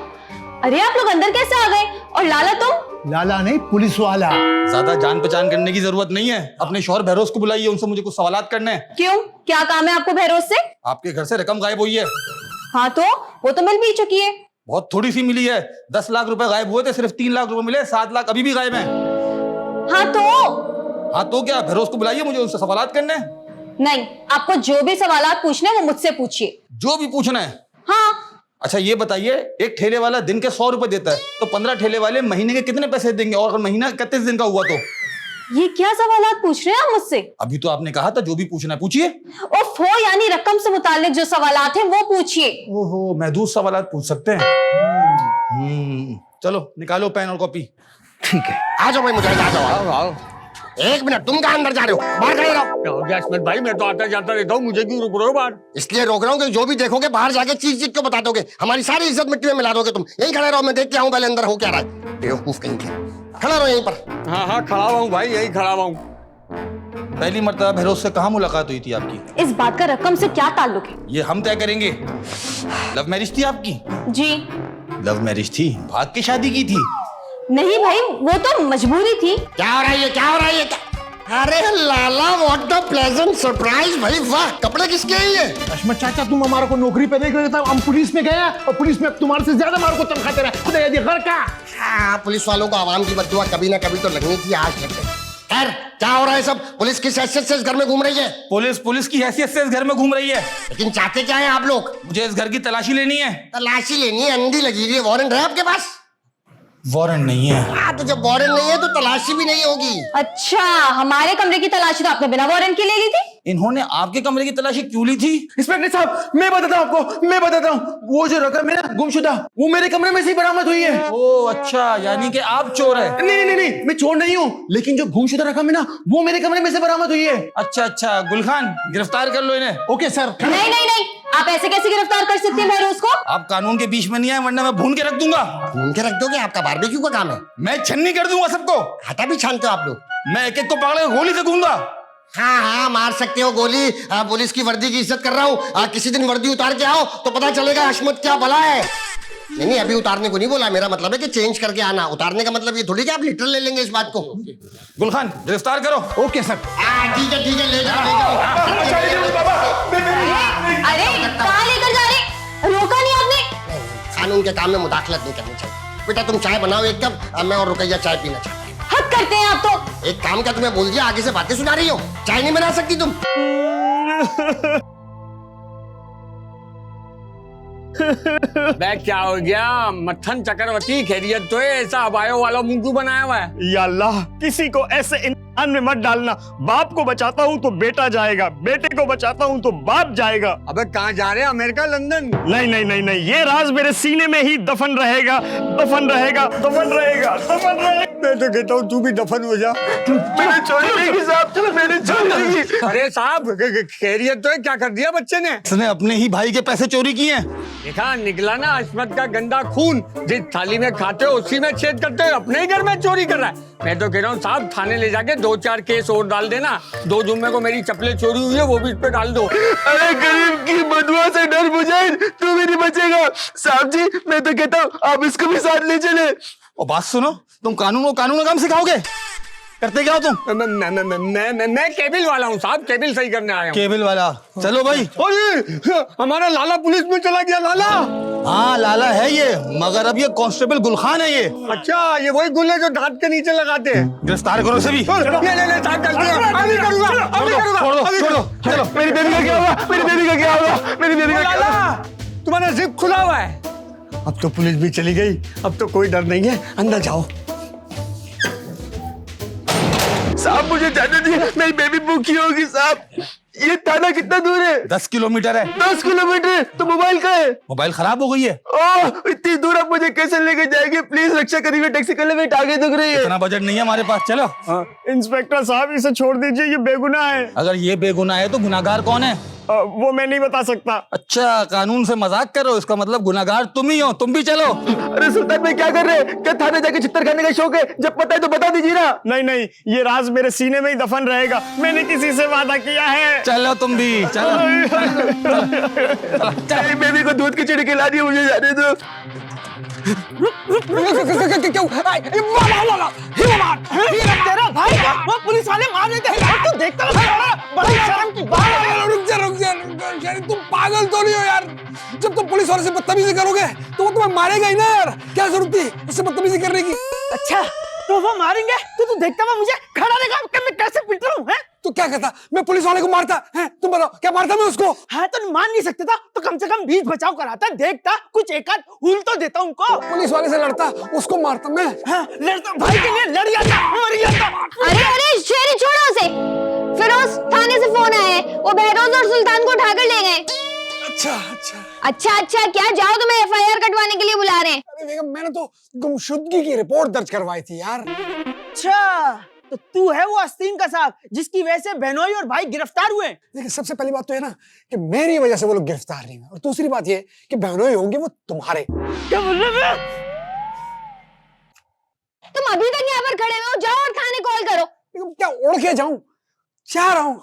अरे आप लोग अंदर कैसे आ गए? और लाला तुम? लाला नहीं, पुलिस वाला। ज्यादा जान पहचान करने की जरूरत नहीं है। अपने शौहर बहरोज को बुलाइए, उनसे मुझे कुछ सवालात करने हैं। क्यों, क्या काम है आपको बहरोज से? आपके घर से रकम गायब हुई है। हाँ तो वो तो मिल भी चुकी है। बहुत थोड़ी सी मिली है। 10 लाख रुपए गायब हुए थे, सिर्फ 3 लाख रुपए मिले। 7 लाख अभी भी गायब हैं। हाँ तो क्या? बहरोज को बुलाइए, मुझे उनसे सवालात करने हैं। नहीं, आपको जो भी सवालात पूछने वो मुझसे पूछिए। जो भी पूछना है? हाँ। अच्छा ये बताइए, एक ठेले वाला दिन के 100 रुपए देता है, तो 15 ठेले वाले महीने के कितने पैसे देंगे? और अगर महीना 31 दिन का हुआ तो? ये क्या सवालात पूछ रहे हैं आप मुझसे? अभी तो आपने कहा था जो भी पूछना है पूछिए। ओफो, यानी रकम से मुताल्लिक जो सवालात हैं वो पूछिए। ओहो, महदूद सवालात पूछ सकते हैं। चलो निकालो पेन और कॉपी। ठीक है, आ जाओ भाई मुजाहिद, आ जाओ। आओ। 1 मिनट, तुम कहाँ अंदर जा रहे हो? बाहर खड़े रहो। क्या हो गया अस्मत भाई? मैं तो आता जाता रहता हूँ, मुझे क्यों रुक रहे हो बाहर? इसलिए रोक रहा हूँ कि जो भी देखोगे बाहर जाके चीज को बता दोगे, हमारी सारी इज्जत मिट्टी में मिला दोगे। तुम यहीं खड़े रहो, मैं देख के आऊँ पहले अंदर हो क्या रहा है। बेवकूफ कहीं के, खड़ा रहो यहीं पर। हाँ खड़ा हूँ भाई, यहीं खड़ा हूँ। पहली मर्तबा बहरोज से कहाँ मुलाकात हुई थी आपकी? इस बात का रकम से क्या ताल्लुक है? ये हम तय करेंगे। लव मैरिज थी आपकी? जी लव मैरिज थी, भाग के शादी की थी? नहीं भाई, वो तो मजबूरी थी। क्या हो रहा है ये? क्या हो रहा है ये? अरे लाला, व्हाट द प्लेजेंट सरप्राइज भाई, वाह। कपड़े किसके हैं ये? अशमत चाचा, तुम हमारे को नौकरी पे नहीं गए थे, हम पुलिस में गए और पुलिस में तुम्हारे से ज्यादा हमारे को तनख्वाह दे रहा है। खुदा ये घर का। हाँ, पुलिस वालों को आवाम की बद्दुआ कभी ना कभी तो लगनी थी, आज लग गई। खैर, क्या हो रहा है सब? पुलिस किस हैसियत से इस घर में घूम रही है? पुलिस की हैसियत से इस घर में घूम रही है। लेकिन चाहते क्या है आप लोग? मुझे इस घर की तलाशी लेनी है। तलाशी लेनी है? अंधी लगी हुई है। वारंट है आपके पास? वारंट नहीं है। हाँ, तो जब वारंट नहीं है तो तलाशी भी नहीं होगी। अच्छा, हमारे कमरे की तलाशी तो आपने बिना वारंट के ले ली थी? इन्होंने आपके कमरे की तलाशी क्यों ली थी? इंस्पेक्टर साहब मैं बताता हूँ आपको, मैं बताता हूँ। वो जो रकम है ना गुमशुदा, वो मेरे कमरे में से ही बरामद हुई है। ओह अच्छा, यानी कि आप चोर है। नहीं, मैं चोर नहीं हूँ, लेकिन जो गुमशुदा रकम है ना वो मेरे कमरे में से बरामद हुई है। अच्छा, गुलखान गिरफ्तार कर लो इन्हें। Okay sir. नहीं, आप ऐसे कैसे गिरफ्तार कर सकते हैं बहरोज को? आप कानून के बीच में नहीं आए, वरना मैं भून के रख दूंगा। भून के रख दोगे? आपका बारबेक्यू का काम है। मैं छन्नी कर दूंगा सबको। हटा भी छानते हो आप लोग? मैं एक एक को पकड़ के गोली से दूंगा। हाँ, मार सकते हो गोली। पुलिस की वर्दी की इज्जत कर रहा हूँ। किसी दिन वर्दी उतार के आओ तो पता चलेगा हशमत क्या भला है। नहीं, अभी उतारने को नहीं बोला, मेरा मतलब है कि चेंज करके आना। उतारने का मतलब ये थोड़ी कि आप लिटर ले लेंगे इस बात को। गुलखान गिरफ्तार करो। Okay sir. ठीक है, ले जाओ। अरे कहाँ लेकर जा रहे? रोका नहीं आपने? कानून के काम में मुदाखलत नहीं करनी चाहिए। बेटा तुम चाय बनाओ एक कप, मैं और रुकैया चाय पीना चाहते हैं। हद करते हैं आप तो। एक काम का तुम्हें बोल दिया, आगे से बातें सुना रही हो। चाय नहीं बना सकती तुम? बे क्या हो गया मत्थन चक्रवर्ती, खैरियत तो है? ऐसा अबायो वाला मुंह क्यों बनाया हुआ है? या अल्लाह, किसी को ऐसे इम्तिहान में मत डालना। बाप को बचाता हूँ तो बेटा जाएगा, बेटे को बचाता हूँ तो बाप जाएगा। अबे कहाँ जा रहे हैं? America, London? नहीं, ये राज मेरे सीने में ही दफन रहेगा। मैं तो कहता हूँ तू भी दफन हो जा। मैंने चोरी नहीं की साहब, चलो मैंने चोरी नहीं की। अरे साहब खैरियत तो है? क्या कर दिया बच्चे ने? उसने अपने ही भाई के पैसे चोरी किए हैं। देखा, निकला ना अशमत का गंदा खून। जिस थाली में खाते हो उसी में छेद करते हो। अपने ही घर में चोरी कर रहा है। मैं तो कह रहा हूँ साहब, थाने ले जाके 2-4 केस और डाल देना। 2 जुम्मे को मेरी चप्पलें चोरी हुई है वो भी इस पे डाल दो। अरे गरीब की बदुआ से डर मुझे, तू भी नहीं बचेगा। साहब जी मैं तो कहता हूँ आप इसको भी साथ ले चले। और बात सुनो, तुम कानून का काम सिखाओगे? करते क्या हो तुम? मैं केबिल वाला हूँ साहब, केबिल सही करने आया हूँ। केबल वाला? चलो भाई। अरे हमारा लाला पुलिस में चला गया। लाला? हाँ लाला है ये, मगर अब ये कांस्टेबल गुलखान है ये। अच्छा, ये वही गुल्ले जो दांत के नीचे लगाते हैं। गिरफ्तार करो सभी। ले साहब, गलती है। अभी करूँगा। चलो। मेरी बेबी का क्या होगा? तुम्हारा जिप खुला हुआ है। अब तो पुलिस भी चली गई, अब तो कोई डर नहीं है। अंदर जाओ। साहब मुझे जाने दीजिए, मेरी बेबी भूखी होगी साहब। ये थाना कितना दूर है? 10 किलोमीटर है। 10 किलोमीटर? तो मोबाइल का है? मोबाइल खराब हो गई है। ओह, इतनी दूर आप मुझे कैसे लेके जाएंगे? प्लीज रक्षा करिए, टैक्सी कर ले, मेरी टांगे दुख रही है। इतना बजट नहीं है हमारे पास। चलो। इंस्पेक्टर साहब इसे छोड़ दीजिए, ये बेगुनाह है। अगर ये बेगुनाह है तो गुनाहगार कौन है? वो मैं नहीं बता सकता। अच्छा, कानून से मजाक करो, इसका मतलब गुनाहगार तुम ही हो। तुम भी चलो। अरे सुल्तान भाई क्या कर रहे हैं? क्या थाने जाके चित्तर खाने का शौक है? जब पता है तो बता दीजिए ना। नहीं, ये राज मेरे सीने में ही दफन रहेगा। मैंने किसी से वादा किया है। चलो तुम भी चलो। मेरी बेबी को दूध की चिड़ी खिला दी, मुझे जाने दो। तेरा भाई वो पुलिस वाले मार देते हैं, तू देखता रहा। बड़ी शर्म की बात है। रुक जा, तुम पागल तो नहीं हो यार? जब तुम पुलिस वाले से बदतमीजी करोगे तो वो तुम्हें मारेगा ही ना यार। क्या जरूरत थी उससे बदतमीजी करने की? अच्छा तो वो मारेंगे तो तू देखता हुआ मुझे खड़ा रहेगा कि मैं कैसे पिट रहा हूँ? तो क्या कहता? मैं पुलिस वाले को मारता है? तुम बताओ, क्या मारता मैं उसको? हाँ तो मान नहीं सकते था तो कम से कम बीच बचाव कराता, देखता कुछ एक आध हुल तो देता उनको। पुलिस वाले से लड़ता, उसको मारता मैं? हाँ, लड़ता भाई के लिए लड़ जाता, मर जाता। अरे शेरी छोड़ो उसे। फिरोज थाने से फोन आया है, वो बहरोज और सुल्तान को उठाकर ले गए। अच्छा क्या? जाओ, तुम्हें FIR कटवाने के लिए बुला रहे हैं। अरे बेगम, मैंने तो गुमशुदगी की रिपोर्ट दर्ज करवाई थी यार। अच्छा तो तू है वो आस्तीन का साहब जिसकी वजह से बहनोई और भाई गिरफ्तार हुए? देखिए, सबसे पहली बात तो है ना कि मेरी वजह से वो लोग गिरफ्तार नहीं हुए, और दूसरी बात ये कि बहनोई होंगे वो तुम्हारे। क्या बोल रहे हैं? तुम अभी तक यहाँ पर खड़े हुए हो, जाओ और थाने कॉल करो। बेगम, क्या उड़ के जाऊं? चाह रहा हूं।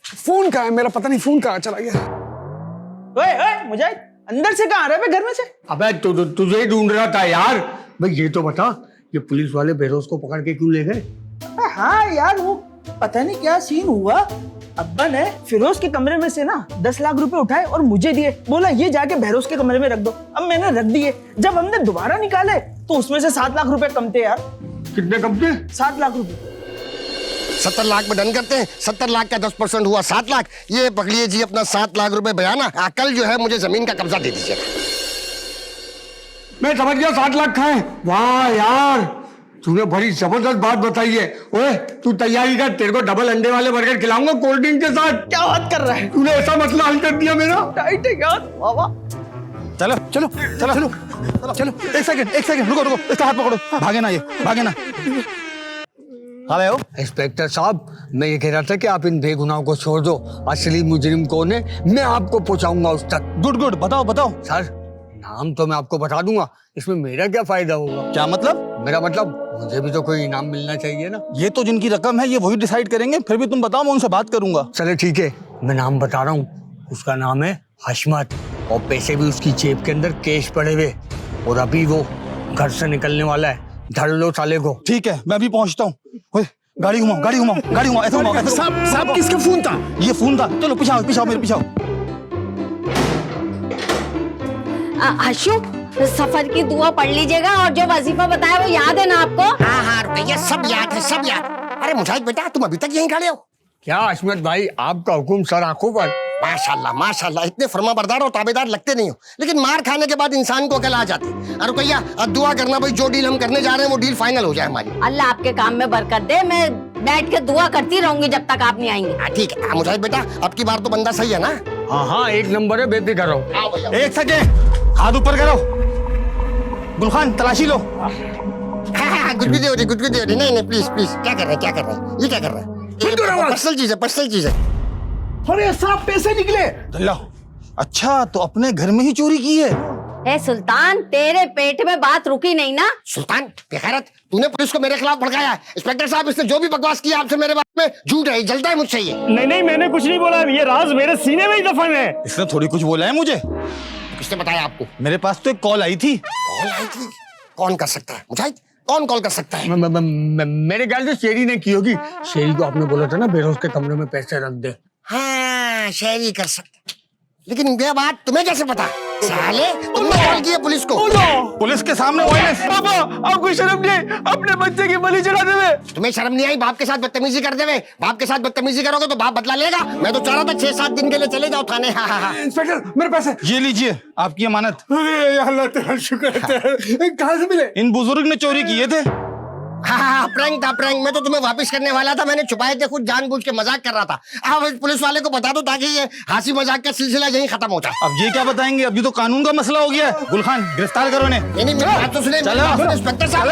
फोन कहाँ है मेरा? पता नहीं फोन कहाँ चला गया। ओए मुजाहिद, अंदर से कहाँ आ रहा है घर में से? अबे तुझे ही ढूंढ रहा था यार। भाई ये तो बता, ये पुलिस वाले बहरोज को पकड़ के क्यों ले गए? हाँ यार, वो पता नहीं क्या सीन हुआ। अब्बा ने फिरोज के कमरे में से ना 10 लाख रुपए उठाए और मुझे दिए। बोला ये जाके बहरोज के कमरे में रख दो। अब मैंने रख दिए। जब हमने दोबारा निकाले तो उसमें से 7 लाख रुपए कम थे यार। कितने कम थे? 7 लाख रुपए। 70 लाख में डन करते हैं। 70 लाख का 10% हुआ 7 लाख। ये पकड़िए जी अपना 7 लाख रुपए बयाना। कल जो है मुझे जमीन का कब्जा दे दीजिएगा। मैं समझ गया 7 लाख खाए। वाह यार, तूने बड़ी जबरदस्त बात बताई है। ओए तू तैयारी कर, तेरे को डबल अंडे वाले बर्गर खिलाऊंगा कोल्ड ड्रिंक के साथ। क्या बात कर रहा है? तूने ऐसा मसला हल कर दिया मेरा। टाइट है यार बाबा। चलो चलो चलो चलो चलो, एक सेकंड रुको रुको, इसका हाथ पकड़ो, भागे ना, ये भागे ना। हाँ भाई, इंस्पेक्टर साहब, मैं ये कह रहा था कि आप इन बेगुनाहों को छोड़ दो। असली मुजरिम कौन है मैं आपको पहुंचाऊंगा उस तक। गुड गुड, बताओ बताओ। सर नाम तो मैं आपको बता दूंगा, इसमें मेरा क्या फायदा होगा? क्या मतलब? मेरा मतलब मुझे भी तो कोई इनाम मिलना चाहिए ना। ये तो जिनकी रकम है ये वही डिसाइड करेंगे, फिर भी तुम बताओ, मैं उनसे बात करूंगा। चले ठीक है, मैं नाम बता रहा हूँ। उसका नाम है हशमत और पैसे भी उसकी जेब के अंदर कैश पड़े हुए, और अभी वो घर से निकलने वाला है। धर लो साले को। ठीक है, मैं अभी पहुंचता हूँ। गाड़ी घुमाओ गाड़ी घुमाओ गाड़ी घुमाओ, ऐसे घुमाओ। साहब किसका फोन था? ये फोन था। चलो पीछे आओ, पीछे आओ, मेरे पीछे आओ। आशु, सफर की दुआ पढ़ लीजिएगा और जो वजीफा बताया वो याद है ना आपको? हाँ हाँ रुपया सब याद है, सब याद। अरे मुजाहिद बेटा, तुम अभी तक यहीं खड़े हो? क्या हशमत भाई, आपका हुक्म सर आंखों पर। माशाल्लाह माशाल्लाह, इतने फर्माबरदार और ताबेदार लगते नहीं हो, लेकिन मार खाने के बाद इंसान को अकल आ जाती। अरे रुपया, अब दुआ करना भाई, जो डील हम करने जा रहे हैं वो डील फाइनल हो जाए हमारी। अल्लाह आपके काम में बरकत दे। मैं बैठ के दुआ करती रहूंगी जब तक आप नहीं आएंगे। हाँ ठीक है। मुजाहिद बेटा, अब की बार तो बंदा सही है ना? हाँ हाँ, एक नंबर है, बेफिक्र रहो। आओ भैया। एक सेकेंड, हाथ ऊपर करो। गुलखान तलाशी लो। हाँ, गुदगुदी हो रही, गुदगुदी हो रही। नहीं नहीं, प्लीज प्लीज, क्या कर रहे हैं, क्या कर रहे हैं, ये क्या कर रहे हैं? पर्सनल चीज है, पर्सनल चीज है। अरे साहब पैसे निकले। दल्ला, अच्छा तो अपने घर में ही चोरी की है? ए सुल्तान, तेरे पेट में बात रुकी नहीं ना? सुल्तान बेखैरत, तूने पुलिस को मेरे खिलाफ भड़काया है। इंस्पेक्टर साहब, इसने जो भी बकवास किया आपसे मेरे बारे में झूठ है, जलता है मुझसे ये। नहीं नहीं, मैंने कुछ नहीं बोला, ये राज मेरे सीने में ही दफन है। इसने थोड़ी कुछ बोला है मुझे। किसने बताया आपको? मेरे पास तो एक कॉल आई थी। कॉल आई थी? कौन कर सकता है मुजाहिद, कौन कॉल कर सकता है? मेरे ख्याल से शेरी ने की होगी। शेरी को आपने बोला था ना बेरोज के कमरे में पैसे रख दे। हाँ, शेरी कर सकता, लेकिन ये बात तुम्हें कैसे पता? साले, तुमने कॉल किया पुलिस को? पुलिस के सामने वायलेंस। पापा, आपको शर्म नहीं अपने बच्चे की बलि चढ़ा देवे? तुम्हें शर्म नहीं आई बाप के साथ बदतमीजी कर देवे? बाप के साथ बदतमीजी करोगे तो बाप बदला लेगा। मैं तो चाह रहा था 6-7 दिन के लिए चले जाओ थाने। हाँ हाँ हाँ। इंस्पेक्टर मेरे पैसे। ये लीजिए आपकी अमानत। अरे अल्लाह तेरा शुक्र है। कहाँ से मिले? इन बुजुर्ग ने चोरी किए थे। हाँ हाँ, प्रैंक था प्रैंक। मैं तो तुम्हें वापस करने वाला था, मैंने छुपाए थे, खुद जानबूझ के मजाक कर रहा था। अब पुलिस वाले को बता दो ताकि ये हंसी मजाक का सिलसिला यहीं खत्म हो जाए। अब ये क्या बताएंगे, अभी तो कानून का मसला हो गया है। गुलखान गिरफ्तार करो इन्हें। नहीं नहीं, मेरी बात तो सुने। चलो। इंस्पेक्टर साहब।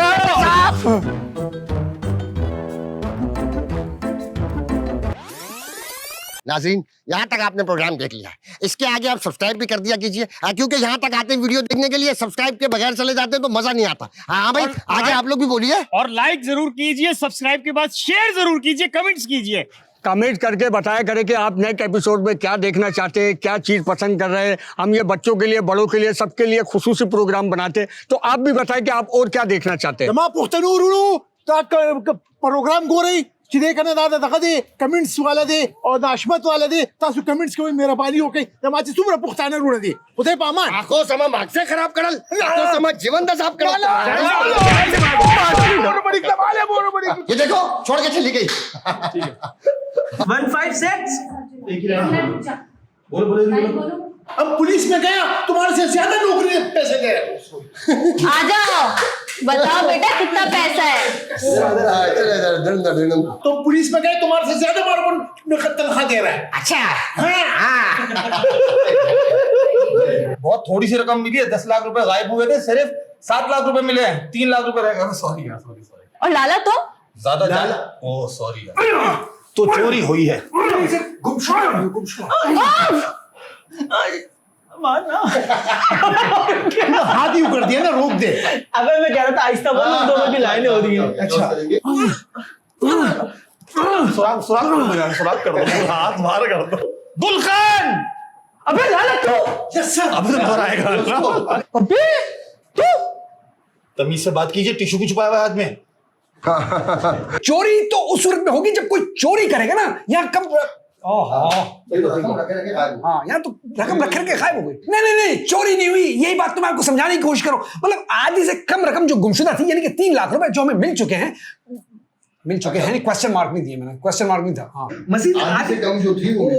नाज़रीन, यहाँ तक आपने प्रोग्राम देख लिया है, इसके आगे आप सब्सक्राइब भी कर दिया कीजिए, क्योंकि यहाँ तक आते वीडियो देखने के लिए सब्सक्राइब के बगैर चले जाते हैं तो मजा नहीं आता। हाँ भाई, आगे आप लोग भी बोलिए। और लाइक जरूर कीजिए, सब्सक्राइब के बाद शेयर जरूर कीजिए, कमेंट्स कीजिए। कमेंट करके बताया करें कि आप नेक्स्ट एपिसोड में क्या देखना चाहते हैं, क्या चीज पसंद कर रहे हैं। हम ये बच्चों के लिए, बड़ों के लिए, सबके लिए खुसूसी प्रोग्राम बनाते हैं, तो आप भी बताएं कि आप और क्या देखना चाहते हैं। प्रोग्राम गो रही चिदे करने दादा दखा दे कमेंट्स वाला दे और नाशमत वाला दे तासु कमेंट्स के मेरा पानी होके तमाची सुमरा पुख्ताना रुण दे उदे पामा आंखों समा मार्ग से खराब करल, आंखों समा जीवन दा साफ करल। ये देखो छोड़ के चली गई। 156 अब पुलिस में गया, तुम्हारे से ज्यादा नौकरी पैसे दे रहे। आ जाओ, बताओ बेटा कितना पैसा है। तो पुलिस में गए, तुम्हारे से ज्यादा मार को तनख्वाह दे रहा है। अच्छा बहुत थोड़ी सी रकम मिली है, 10 लाख रुपए गायब हुए थे, सिर्फ 7 लाख रुपए मिले हैं, 3 लाख रुपए रह गए। सॉरी यार, सॉरी सॉरी। और लाला तो ज्यादा ओह सॉरी यार, तो चोरी हुई है। हाथ ही कर दिया ना, रोक दे। अबे मैं कह रहा था आहिस्ता बोल, उन दोनों की लाइनें हो रही हैं। अच्छा सुराग कर दो, हाथ बाहर कर दो। गुलखान, अबे लाला तो यस सर। अब तो नजर आएगा। अबे तू तमीज से बात कीजिए, टिश्यू क्यों छुपाया हुआ है हाथ में? चोरी तो उस सूरत में होगी जब कोई चोरी करेगा ना। यहाँ कम हाँ, यहाँ तो रकम रख के गायब हो गई। नहीं नहीं नहीं, चोरी नहीं हुई, यही बात तो मैं आपको समझाने की कोशिश करो। मतलब आधी से कम रकम जो गुमशुदा थी, यानी कि 3 लाख रुपए जो हमें मिल चुके हैं, क्वेश्चन मार्क नहीं दिए मैंने, क्वेश्चन मार्क नहीं था। हाँ, मजीद आधी से कम जो थी वो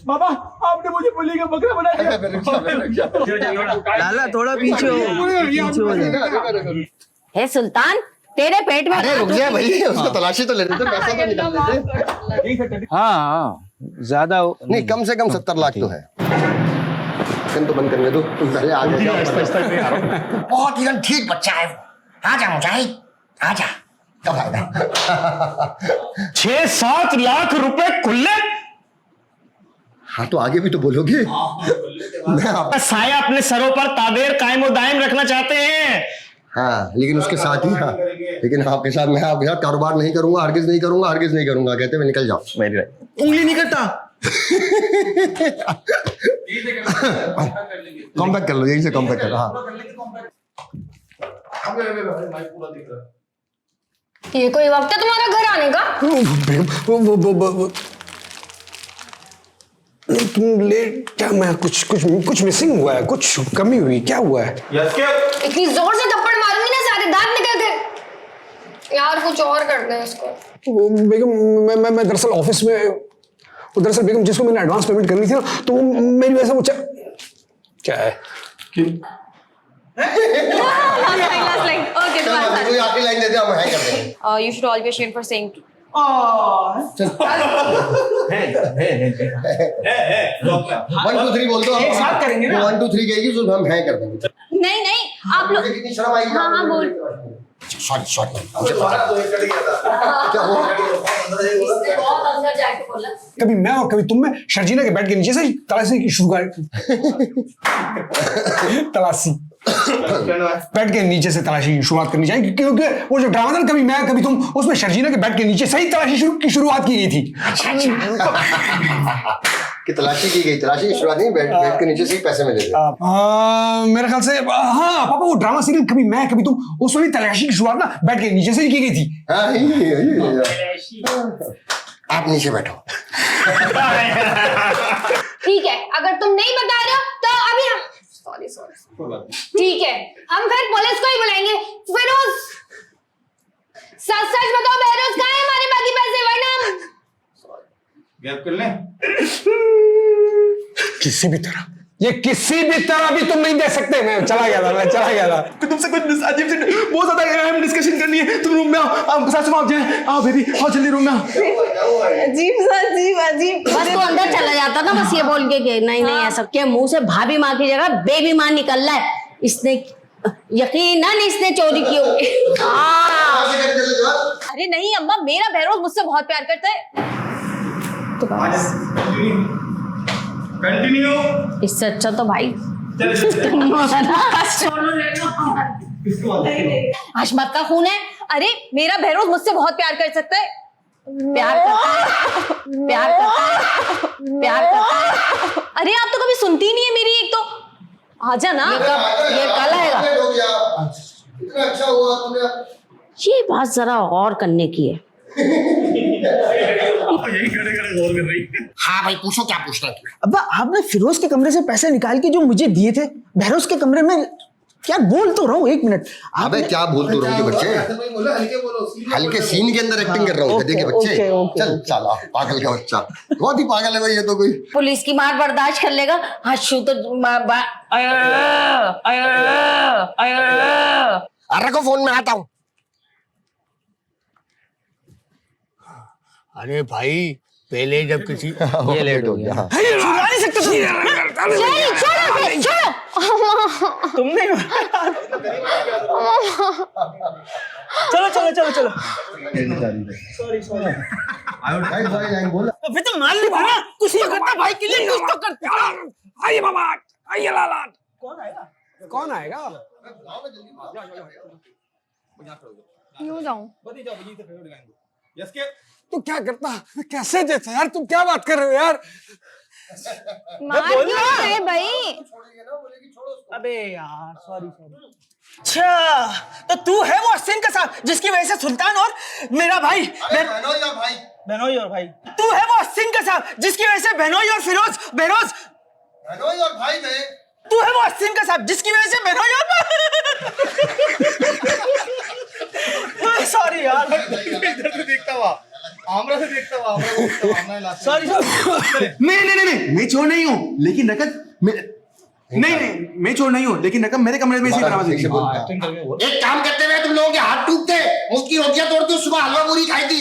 बाबा आपने मुझे पुली का बकरा बना दिया। लाला थोड़ा पीछे हो, पीछे हो जाए। हे सुल्तान, तेरे पेट में अरे रुक जा भाई, उसको तलाशी तो ले लेते, पैसा तो निकाल लेते। हाँ ज्यादा नहीं, कम से कम 70 लाख तो है। तो बंद करने दो, तुम पहले आगे जाओ। बहुत ही ठीक बच्चा है वो। आजा मुजाहिद, आजा। कब आएगा? 6-7 लाख रुपए खुले। हाँ तो आगे भी तो बोलोगे। मैं आप... साया अपने सरों पर ताबेर कायम और दायम रखना चाहते हैं। हाँ, लेकिन उसके साथ ही, हाँ, लेकिन आपके साथ मैं आपके साथ कारोबार नहीं करूंगा, हरगिज नहीं करूंगा, हरगिज नहीं करूंगा, कहते हुए निकल जाओ। मेरी उंगली नहीं करता। कॉम्पैक्ट कर लो, यही से कॉम्पैक्ट कर लो। हाँ, ये कोई वक्त है तुम्हारा घर आने का? तुम लेट क्या? मैं कुछ मिसिंग हुआ है, कुछ कमी हुई, क्या हुआ है? इतनी जोर से थप्पड़ मारूंगी ना सारे दांत निकल गए। यार कुछ और करते हैं इसको। बेगम मैं दरअसल ऑफिस में, दरअसल बेगम जिसको मैंने एडवांस पेमेंट करनी थी ना, तो वो मेरी वजह से वो क्या है? कोई आखिरी लाइन दे दे, हम है कर देंगे। You should all be ashamed for saying. 1 2 3 बोल दो, एक साथ करेंगे ना। 1 2 3 कहेगी तो हम है कर देंगे। नहीं नहीं, आप लोग कितनी शर्म आई। हाँ बोल। सॉरी मुझे पता क्या हुआ। कभी मैं और कभी तुम में शर्जीना के बेड के नीचे से तलाशी की शुरू तलाशी बेड के नीचे से तलाशी की शुरुआत करनी चाहिए, क्योंकि वो जो ड्रामा था ना, कभी मैं कभी तुम, उसमें शर्जीना के बेड के नीचे से ही तलाशी की शुरुआत की गई थी। कि तलाशी की गई, तलाशी की शुरुआत नहीं, बेड के नीचे से ही पैसे मिले थे। मेरे ख्याल से हाँ पापा, वो ड्रामा सीरियल कभी मैं कभी तुम, उसमें भी तलाशी की शुरुआत ना बेड के नीचे से ही की गई थी। आप नीचे बैठो। ठीक है, अगर तुम नहीं बता रहे हो तो अभी हम सॉरी ठीक है, हम फिर पुलिस को ही बुलाएंगे। फिरोज सच बताओ, बहरोज कहाँ है हमारे बाकी पैसे? वरना गैप कर लें। किसी भी तरह, ये किसी भी तरह भी तुम नहीं दे सकते। मैं चला गया था। तुमसे कुछ अजीब से बहुत ज्यादा अहम डिस्कशन करनी है। तुम रूम में आओ, सासू माँ जाए, आओ बेबी, आओ जल्दी रूम में आओ। अजीब बस तो अंदर चला जाता ना, बस ये बोल के कि नहीं नहीं ऐसा क्या, मुंह से भाभी माँ की जगह बेबी माँ निकल रहा है। इसने यकीनन इसने चोरी की होगी। अरे नहीं अम्मा, मेरा बहरोज मुझसे बहुत प्यार करता है। तो कंटिन्यू। इससे अच्छा तो भाई हशमत का खून है। अरे मेरा बहरोज मुझसे बहुत प्यार कर सकता है। प्यार करता है। अरे आप तो कभी सुनती नहीं है मेरी। एक तो आजा ना। ये कल आएगा। इतना अच्छा हुआ तुमने। ये बात जरा और करने की है। यही खड़े गौर कर रही। हाँ भाई, पूछो क्या पूछना है। अब्बा आपने फिरोज के कमरे से पैसे निकाल के जो मुझे दिए थे, बहरोज के कमरे में, क्या बोल तो रहा हूँ, 1 मिनट। अबे क्या बोल तो रहे बच्चे, हल्के सीन के अंदर एक्टिंग कर रहा हूँ। देखिए बच्चे, चल चल, पागल का बच्चा, बहुत ही पागल है भाई ये तो। कोई पुलिस की मार बर्दाश्त कर लेगा? हशू तो रखो फोन में, आता हूँ। अरे भाई, पहले जब किसी ये लेट हो गया। छुड़ा नहीं सकते तुमने। चलो फिर तो मान ले भाई, कुछ तो करता भाई के लिए, कुछ तो करता। आइए बाबा, आइए लाला। कौन आएगा? क्यों जाऊं? तू क्या करता, कैसे देते यार? तुम क्या बात कर रहे हो यार? मार क्यों रहे हैं भाई? अबे यार सॉरी। अच्छा, तो तू है वो हसीन का साथ जिसकी वजह से सुल्तान और मेरा भाई बहनोई और भाई, तू है वो हसीन का साथ जिसकी वजह से बहनोई और फिरोज बहनोई और भाई में, तू है वो हसीन का साथ जिसकी वजह से बहनोई और सॉरी यार। इधर से देखता हुआ आमरा से देखता हूँ, आमरा को देखता हूँ, आमरा लास्ट में। सॉरी नहीं मैं चोर नहीं हूँ, लेकिन रकम नहीं मैं चोर नहीं हूँ, लेकिन रकम मेरे कमरे में इसी तरह से एक्टिंग करके बोल। एक काम करते हुए तुम लोगों के हाथ टूटते, मुफ्त की रोटियां तोड़ती, सुबह हलवा पूरी खाई थी।